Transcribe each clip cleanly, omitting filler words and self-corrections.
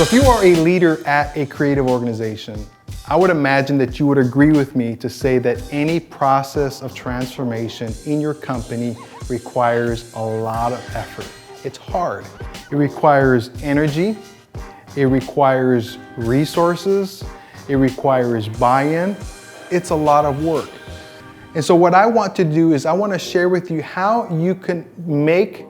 So if you are a leader at a creative organization, I would imagine that you would agree with me to say that any process of transformation in your company requires a lot of effort. It's hard. It requires energy. It requires resources. It requires buy-in. It's a lot of work. And so what I want to do is I want to share with you how you can make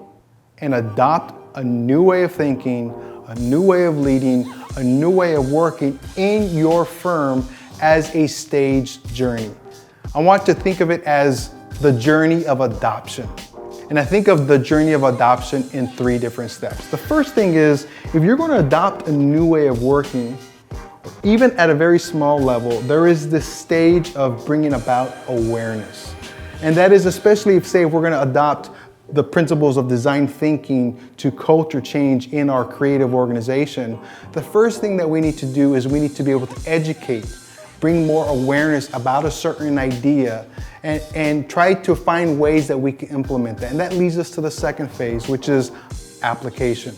and adopt a new way of thinking, a new way of leading, a new way of working in your firm as a staged journey. I want to think of it as the journey of adoption. And I think of the journey of adoption in 3 different steps. The first thing is, if you're going to adopt a new way of working, even at a very small level, there is this stage of bringing about awareness. And that is especially if, say, we're going to adopt the principles of design thinking to culture change in our creative organization, the first thing that we need to do is we need to be able to educate, bring more awareness about a certain idea, and try to find ways that we can implement that. And that leads us to the second phase, which is application.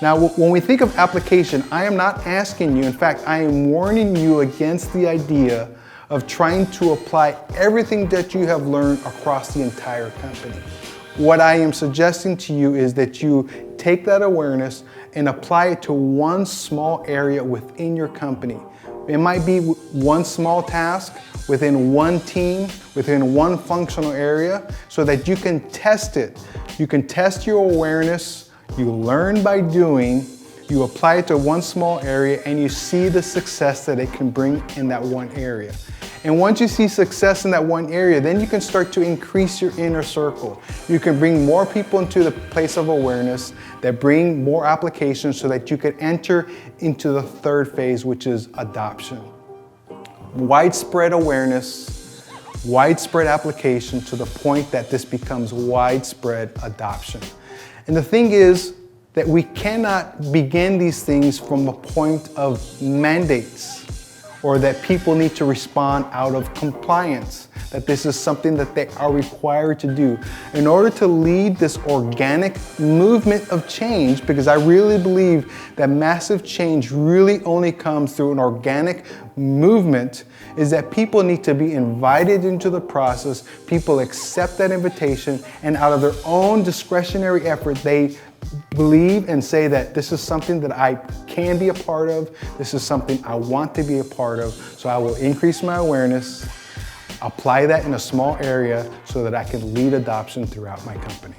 Now, when we think of application, I am not asking you, in fact, I am warning you against the idea of trying to apply everything that you have learned across the entire company. What I am suggesting to you is that you take that awareness and apply it to one small area within your company. It might be one small task within one team, within one functional area, so that you can test it. You can test your awareness, you learn by doing, you apply it to one small area, and you see the success that it can bring in that one area. And once you see success in that one area, then you can start to increase your inner circle. You can bring more people into the place of awareness that bring more applications so that you can enter into the third phase, which is adoption. Widespread awareness, widespread application to the point that this becomes widespread adoption. And the thing is that we cannot begin these things from a point of mandates, or that people need to respond out of compliance, that this is something that they are required to do. In order to lead this organic movement of change, because I really believe that massive change really only comes through an organic movement, is that people need to be invited into the process, people accept that invitation, and out of their own discretionary effort, they believe and say that this is something that I can be a part of, this is something I want to be a part of, so I will increase my awareness, apply that in a small area so that I can lead adoption throughout my company.